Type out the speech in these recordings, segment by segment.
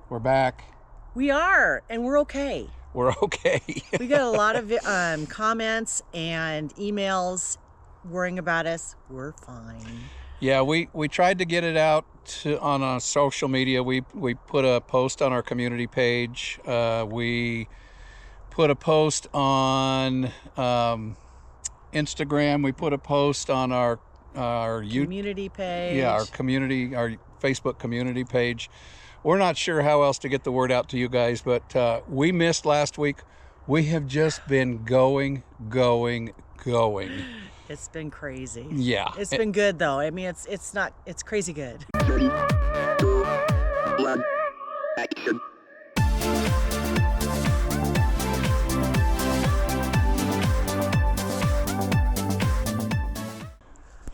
We're back. We are, and we're okay. We're okay. We got a lot of comments and emails worrying about us. We're fine. Yeah, we tried to get it out on social media. We put a post on our community page. We put a post on Instagram. We put a post on our community page. Yeah, our Facebook community page. We're not sure how else to get the word out to you guys, but we missed last week. We have just been going. It's been crazy. Yeah. It's been good though. I mean, it's crazy good. Action.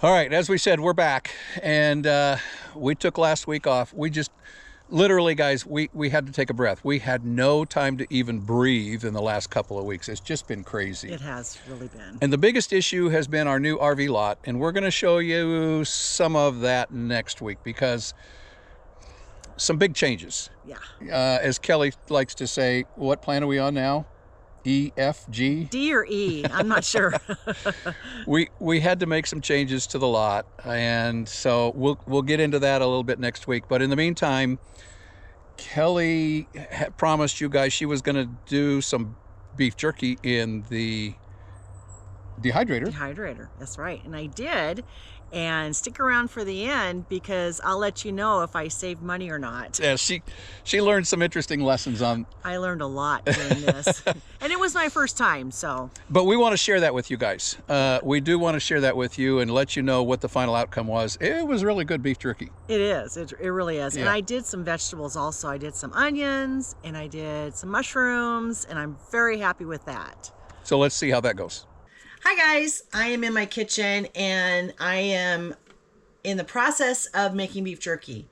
All right, as we said, we're back, and we took last week off. We just, literally, guys, we had to take a breath. We had no time to even breathe in the last couple of weeks. It's just been crazy. It has really been. And the biggest issue has been our new RV lot, and we're going to show you some of that next week because some big changes. Yeah. As Kelly likes to say, what plan are we on now? E, F, G? D or E, I'm not sure. We had to make some changes to the lot, and so we'll get into that a little bit next week. But in the meantime, Kelly had promised you guys she was going to do some beef jerky in the dehydrator. Dehydrator, that's right. And I did. And stick around for the end because I'll let you know if I save money or not. Yeah, she learned some interesting lessons on. I learned a lot doing this. And it was my first time, so. But we want to share that with you guys. We do want to share that with you and let you know what the final outcome was. It was really good beef jerky. It is. It really is. Yeah. And I did some vegetables also. I did some onions and I did some mushrooms, and I'm very happy with that. So let's see how that goes. Hi guys, I am in my kitchen and I am in the process of making beef jerky.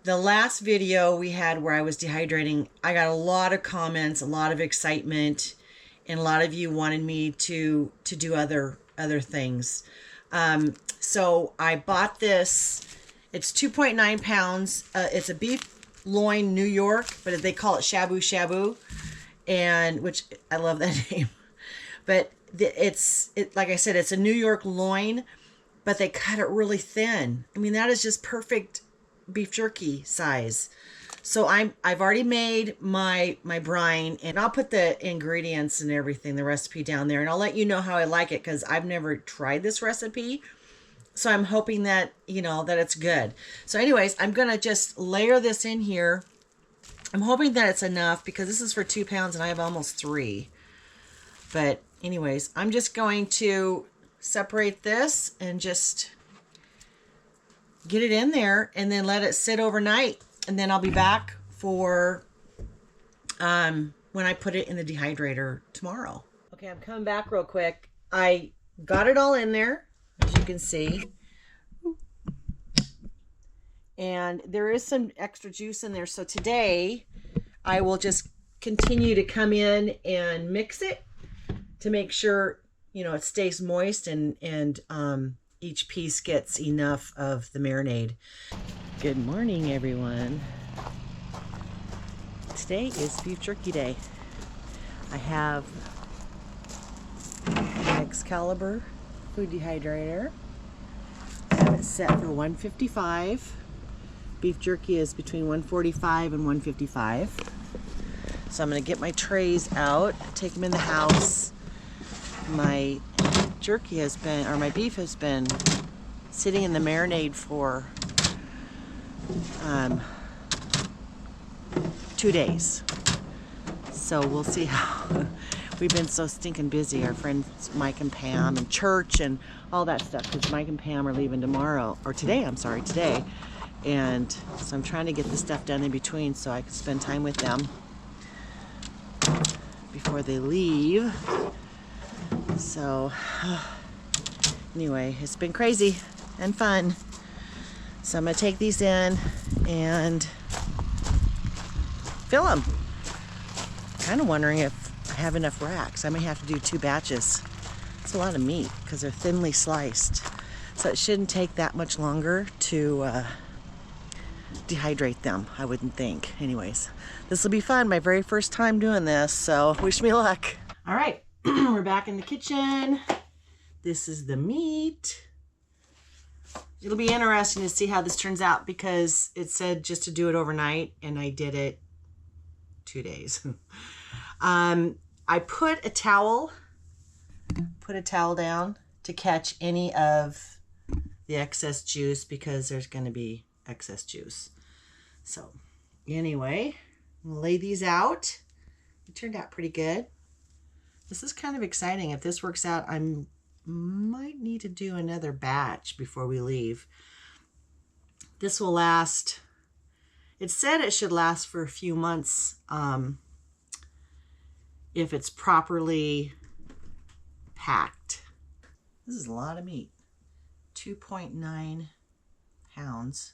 The last video we had where I was dehydrating, I got a lot of comments, a lot of excitement, and a lot of you wanted me to do other things. So I bought this. It's 2.9 pounds. It's a beef loin New York, but they call it shabu shabu, and which I love that name. But it's like I said, it's a New York loin, but they cut it really thin. I mean, that is just perfect beef jerky size. So I've already made my brine, and I'll put the ingredients and everything, the recipe down there, and I'll let you know how I like it because I've never tried this recipe. So I'm hoping that, that it's good. So anyways, I'm going to just layer this in here. I'm hoping that it's enough because this is for 2 pounds and I have almost 3. But anyways, I'm just going to separate this and just get it in there and then let it sit overnight. And then I'll be back for when I put it in the dehydrator tomorrow. Okay, I'm coming back real quick. I got it all in there, as you can see. And there is some extra juice in there. So today I will just continue to come in and mix it to make sure, it stays moist and each piece gets enough of the marinade. Good morning, everyone. Today is beef jerky day. I have an Excalibur food dehydrator. I have it set for 155. Beef jerky is between 145 and 155. So I'm going to get my trays out, take them in the house. My jerky has been, or my beef has been sitting in the marinade for 2 days. So we'll see how. We've been so stinking busy. Our friends Mike and Pam and church and all that stuff, because Mike and Pam are leaving tomorrow, or today, today. And so I'm trying to get the stuff done in between so I can spend time with them before they leave. So anyway, it's been crazy and fun. So I'm gonna take these in and fill them. Kind of wondering if I have enough racks. I may have to do 2 batches. It's a lot of meat because they're thinly sliced. So it shouldn't take that much longer to dehydrate them, I wouldn't think. Anyways, this will be fun. My very first time doing this, so wish me luck. All right, we're back in the kitchen. This is the meat. It'll be interesting to see how this turns out because it said just to do it overnight and I did it 2 days. I put a towel down to catch any of the excess juice because there's going to be excess juice. So anyway, I'm gonna lay these out. It turned out pretty good. This is kind of exciting. If this works out, I might need to do another batch before we leave. This will last, it said it should last for a few months if it's properly packed. This is a lot of meat. 2.9 pounds.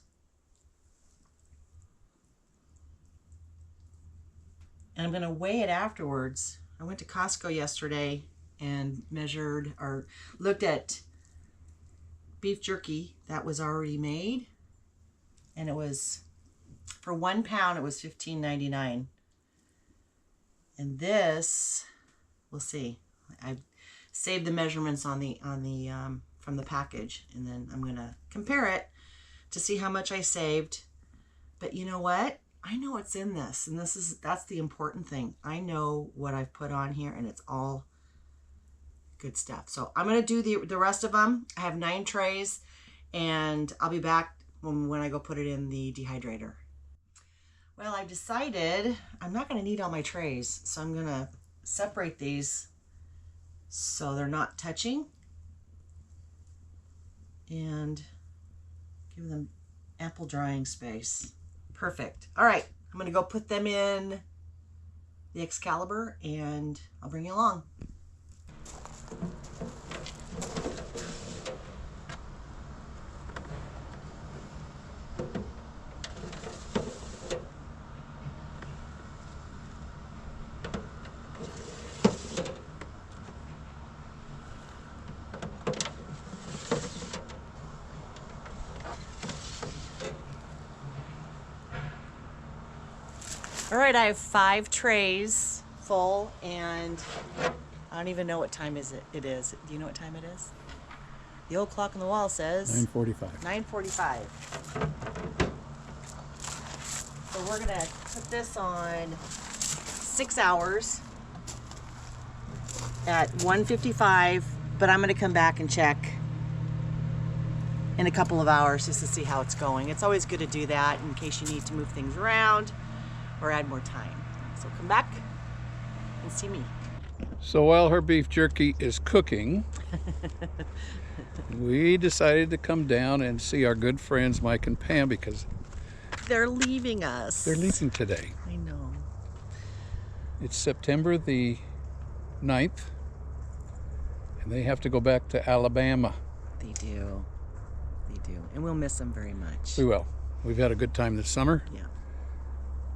And I'm going to weigh it afterwards. I went to Costco yesterday and measured or looked at beef jerky that was already made. And it was, for 1 pound, it was $15.99. And this, we'll see. I saved the measurements on the from the package, and then I'm going to compare it to see how much I saved. But you know what? I know what's in this, and that's the important thing. I know what I've put on here, and it's all good stuff. So I'm going to do the rest of them. I have 9 trays, and I'll be back when I go put it in the dehydrator. Well, I've decided I'm not going to need all my trays, so I'm going to separate these so they're not touching and give them ample drying space. Perfect. All right, I'm going to go put them in the Excalibur and I'll bring you along. All right, I have 5 trays full, and I don't even know what time it is. Do you know what time it is? The old clock on the wall says 9:45. 9:45. So we're gonna put this on 6 hours at 1:55, but I'm gonna come back and check in a couple of hours just to see how it's going. It's always good to do that in case you need to move things around or add more time. So come back and see me. So while her beef jerky is cooking, we decided to come down and see our good friends Mike and Pam because they're leaving us. they're leaving today. I know. It's September the 9th, and they have to go back to Alabama. They do. They do. And we'll miss them very much. We will. We've had a good time this summer. Yeah.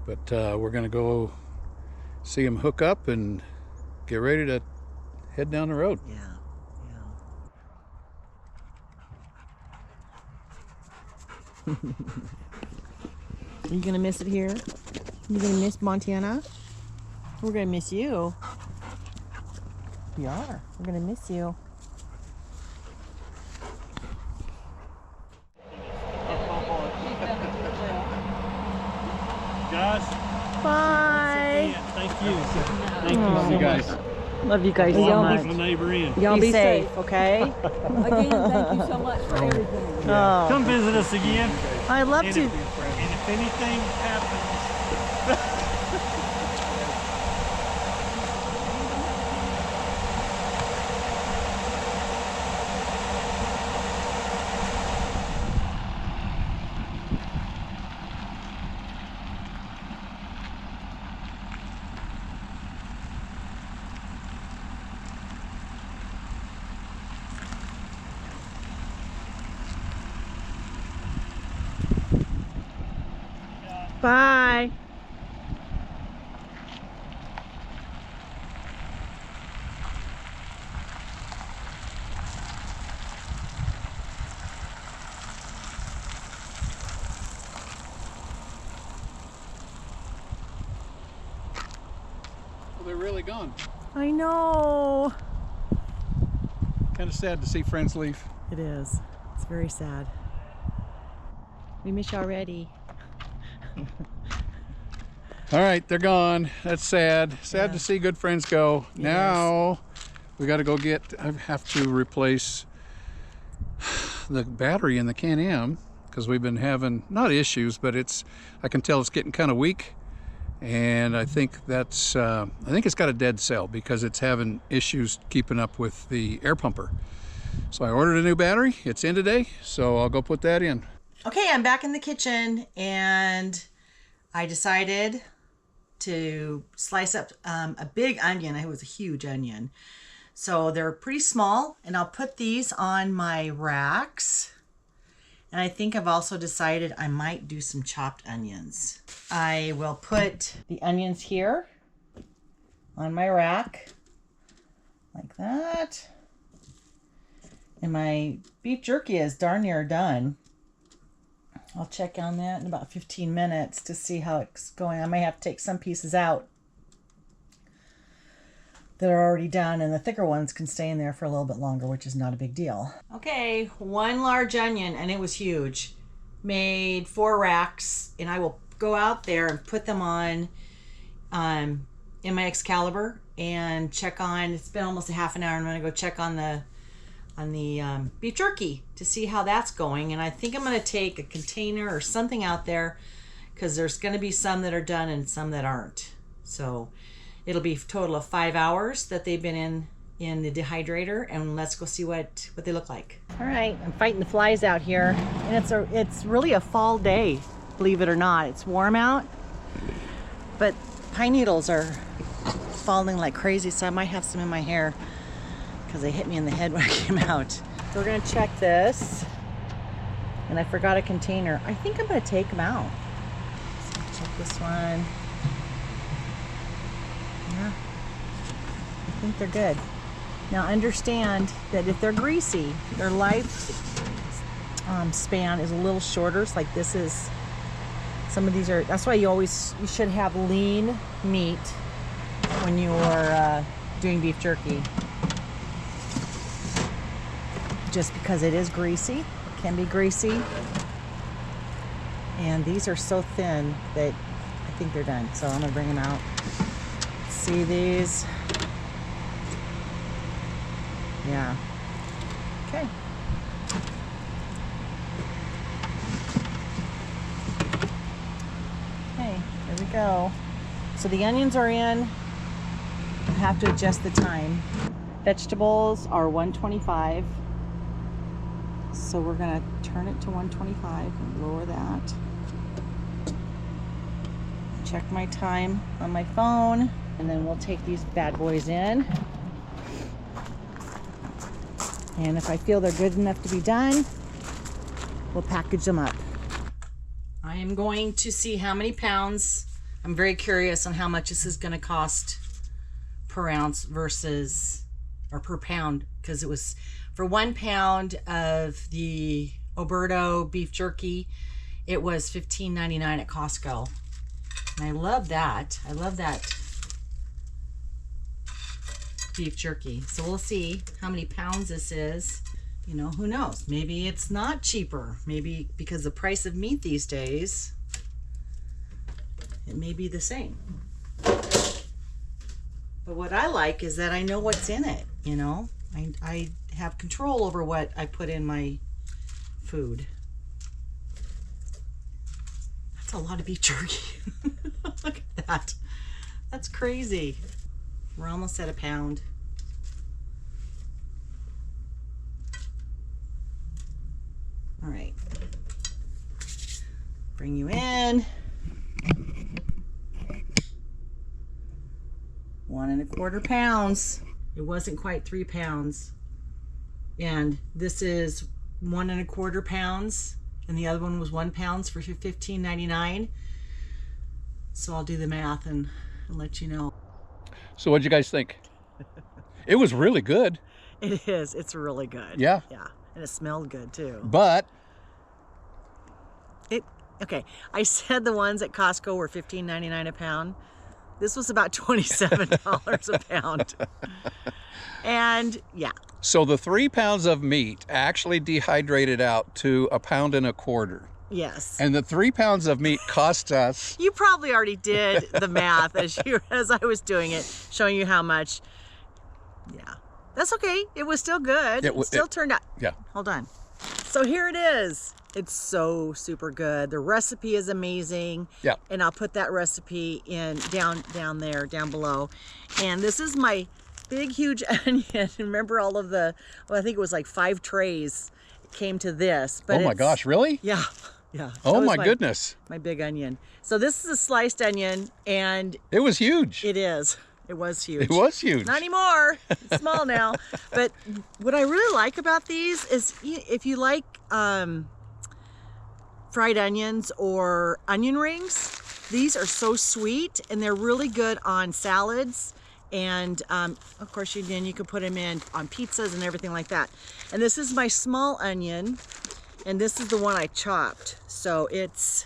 But we're going to go see them hook up and get ready to head down the road. Yeah. Yeah. Are you going to miss it here? You going to miss Montana? We're going to miss you. We are. We're going to miss you. Guys, Bye. thank you. Thank you so You guys. much. Love you guys so Well, much. my neighbor in. Y'all be safe, okay? Again, thank you so much for everything. Oh, Come visit us again. I'd love And to. if anything happens, Bye. they're really gone. I know. Kind of sad to see friends leave. It is. It's very sad. We miss you already. All right, they're gone. That's sad. Sad to see good friends go. Now we got to go get. I have to replace the battery in the Can-Am because we've been having not issues, but I can tell it's getting kind of weak, and I think that's. I think it's got a dead cell because it's having issues keeping up with the air pumper. So I ordered a new battery. It's in today, so I'll go put that in. Okay, I'm back in the kitchen, and I decided to slice up a big onion. It was a huge onion. So they're pretty small, and I'll put these on my racks. And I think I've also decided I might do some chopped onions. I will put the onions here on my rack, like that. And my beef jerky is darn near done. I'll check on that in about 15 minutes to see how it's going. I may have to take some pieces out that are already done, and the thicker ones can stay in there for a little bit longer, which is not a big deal. Okay, one large onion, and it was huge. Made 4 racks, and I will go out there and put them on in my Excalibur and check on. It's been almost a half an hour. I'm gonna go check on the beef jerky to see how that's going. And I think I'm going to take a container or something out there because there's going to be some that are done and some that aren't. So it'll be a total of 5 hours that they've been in the dehydrator, and let's go see what they look like. All right, I'm fighting the flies out here, and it's really a fall day, believe it or not. It's warm out, but pine needles are falling like crazy, so I might have some in my hair because they hit me in the head when I came out. So we're gonna check this, and I forgot a container. I think I'm gonna take them out. So check this one. Yeah, I think they're good. Now understand that if they're greasy, their life span is a little shorter. So like this is, some of these are, that's why you should have lean meat when you're doing beef jerky. Just because it is greasy, it can be greasy. And these are so thin that I think they're done. So I'm gonna bring them out. See these? Yeah. Okay. Okay, there we go. So the onions are in. I have to adjust the time. Vegetables are 125. So we're gonna turn it to 125 and lower that. Check my time on my phone, and then we'll take these bad boys in. And if I feel they're good enough to be done, we'll package them up. I am going to see how many pounds. I'm very curious on how much this is gonna cost per ounce versus, or per pound, because it was for 1 pound of the Oberto beef jerky, it was $15.99 at Costco. And I love that. I love that beef jerky. So we'll see how many pounds this is. You know, who knows? Maybe it's not cheaper. Maybe because the price of meat these days, it may be the same. But what I like is that I know what's in it, you know? I have control over what I put in my food. That's a lot of beef jerky. Look at that. That's crazy. We're almost at a pound. All right. Bring you in. 1 1/4 pounds. It wasn't quite 3 pounds. And this is 1 1/4 pounds. And the other one was 1 pound for $15.99. So I'll do the math and let you know. So what'd you guys think? It was really good. It is. It's really good. Yeah. Yeah. And it smelled good too. But Okay. I said the ones at Costco were $15.99 a pound. This was about $27 a pound. And yeah. So the 3 pounds of meat actually dehydrated out to 1.25 pounds. Yes. And the 3 pounds of meat cost us. You probably already did the math as I was doing it, showing you how much. Yeah. That's okay. It was still good. It still turned out. Yeah. Hold on. So here it is. It's so super good. The recipe is amazing. Yeah. And I'll put that recipe in down there, down below. And this is my big, huge onion. Remember all of the, well, I think it was like 5 trays came to this. But oh my gosh, really? Yeah. Yeah. Oh my goodness. My big onion. So this is a sliced onion, and it was huge. it is. It was huge. It was huge. Not anymore. It's small now. But what I really like about these is if you like fried onions or onion rings, these are so sweet, and they're really good on salads. And of course, you can put them in on pizzas and everything like that. And this is my small onion, and this is the one I chopped. So it's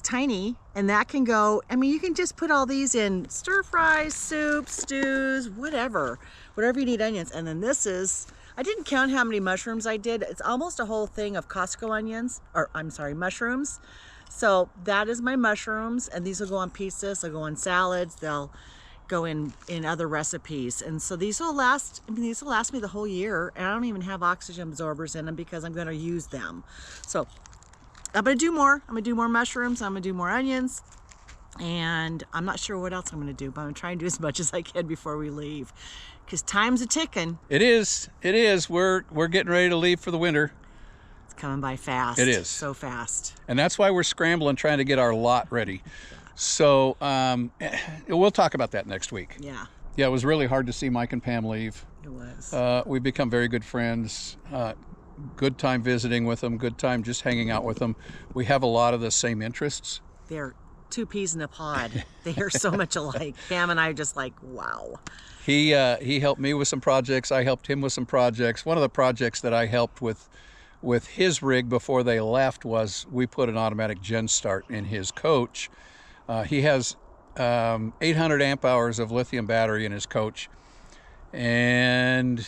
tiny, and that can go, I mean, you can just put all these in stir fries, soups, stews, whatever you need onions. And then this is, I didn't count how many mushrooms I did. It's almost a whole thing of Costco onions, or I'm sorry, mushrooms. So that is my mushrooms, and these will go on pizzas, they'll go on salads, they'll go in other recipes. And so these will last, I mean, these will last me the whole year, and I don't even have oxygen absorbers in them because I'm gonna use them. So I'm gonna do more. I'm gonna do more mushrooms, I'm gonna do more onions, and I'm not sure what else I'm gonna do, but I'm gonna try and do as much as I can before we leave, because time's a ticking. It is. We're getting ready to leave for the winter. It's coming by fast. It is. So fast. And that's why we're scrambling, trying to get our lot ready. So we'll talk about that next week. Yeah. Yeah, it was really hard to see Mike and Pam leave. It was. We've become very good friends. Good time visiting with them. Good time just hanging out with them. We have a lot of the same interests. They're 2 peas in a pod. They are so much alike. Pam and I are just like, wow. He helped me with some projects. I helped him with some projects. One of the projects that I helped with his rig before they left was we put an automatic gen start in his coach. He has 800 amp hours of lithium battery in his coach, and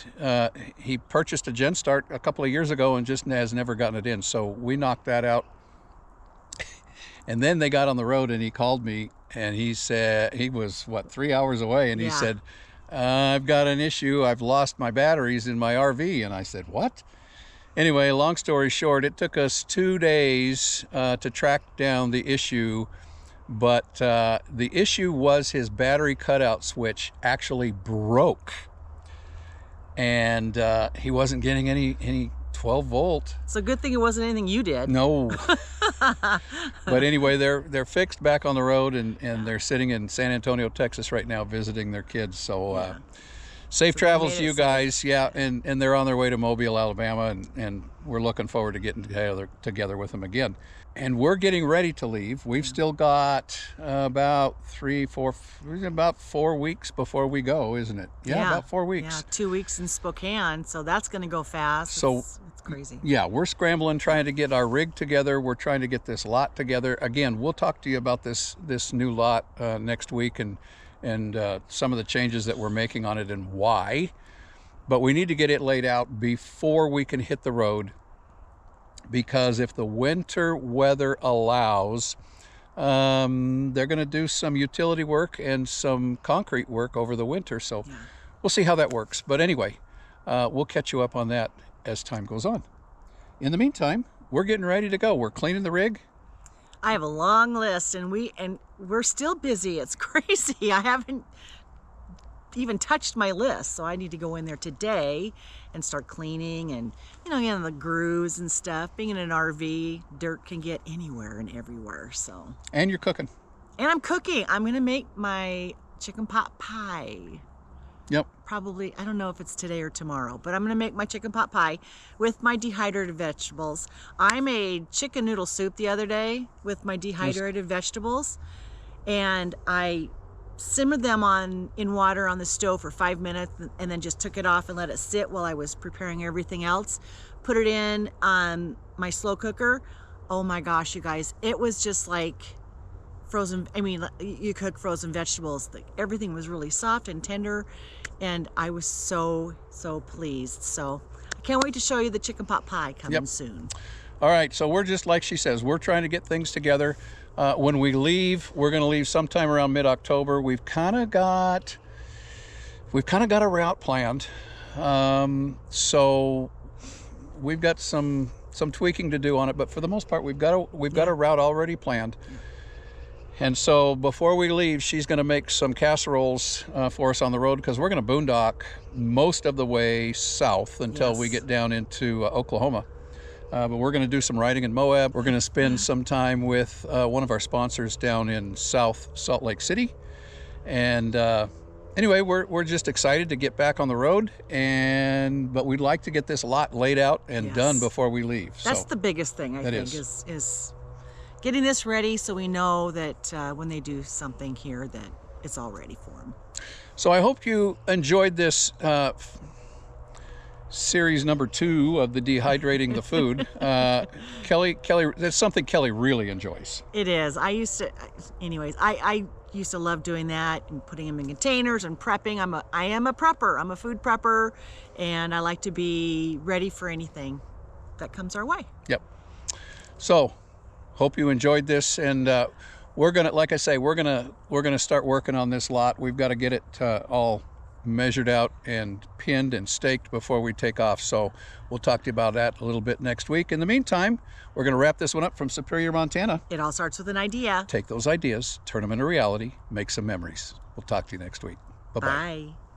he purchased a gen start a couple of years ago and just has never gotten it in. So we knocked that out. And then they got on the road, and he called me, and he said, he was 3 hours away, and he said, I've got an issue. I've lost my batteries in my RV. And I said, what? Anyway, long story short, it took us 2 days to track down the issue, but the issue was his battery cutout switch actually broke, and he wasn't getting any 12 volt. It's a good thing it wasn't anything you did. No. But anyway, they're fixed back on the road, and they're sitting in San Antonio, Texas right now visiting their kids. So safe travels to you guys. Yeah, and they're on their way to Mobile, Alabama, and we're looking forward to getting together with them again. And we're getting ready to leave. We've still got about 4 weeks before we go, isn't it? Yeah, about 4 weeks. Yeah, 2 weeks in Spokane, so that's going to go fast. So it's crazy. Yeah, we're scrambling, trying to get our rig together. We're trying to get this lot together. Again, we'll talk to you about this new lot next week and some of the changes that we're making on it and why. But we need to get it laid out before we can hit the road, because if the winter weather allows, they're going to do some utility work and some concrete work over the winter. So we'll see how that works. But anyway, we'll catch you up on that as time goes on. In the meantime, we're getting ready to go. We're cleaning the rig. I have a long list, and we're still busy. It's crazy. I haven't even touched my list, so I need to go in there today and start cleaning and the grooves and stuff. Being in an RV, dirt can get anywhere and everywhere. So. And you're cooking. And I'm cooking. I'm gonna make my chicken pot pie. Yep. Probably, I don't know if it's today or tomorrow, but I'm gonna make my chicken pot pie with my dehydrated vegetables. I made chicken noodle soup the other day with my dehydrated vegetables, and I simmered them in water on the stove for 5 minutes, and then just took it off and let it sit while I was preparing everything else. Put it in my slow cooker. Oh my gosh, you guys, it was just like frozen, I mean, you cook frozen vegetables. Everything was really soft and tender, and I was so pleased. So I can't wait to show you the chicken pot pie coming soon. All right, so we're just like she says, we're trying to get things together. When we leave, we're going to leave sometime around mid-October. We've kind of got a route planned. So we've got some tweaking to do on it, but for the most part, we've got a route already planned. And so before we leave, she's going to make some casseroles for us on the road, because we're going to boondock most of the way south until we get down into Oklahoma. But we're going to do some riding in Moab. We're going to spend some time with one of our sponsors down in South Salt Lake City. And anyway, we're just excited to get back on the road, but we'd like to get this lot laid out and done before we leave. That's the biggest thing, I think, is getting this ready so we know that when they do something here that it's all ready for them. So I hope you enjoyed this series number 2 of the dehydrating the food. Kellie, that's something Kellie really enjoys. It is. I used to love doing that and putting them in containers and prepping. I am a prepper. I'm a food prepper, and I like to be ready for anything that comes our way. Yep. So hope you enjoyed this, and we're gonna, like I say, we're gonna start working on this lot. We've got to get it all measured out and pinned and staked before we take off. So we'll talk to you about that a little bit next week. In the meantime, we're going to wrap this one up from Superior, Montana. It all starts with an idea. Take those ideas, turn them into reality, make some memories. We'll talk to you next week. Bye-bye. Bye.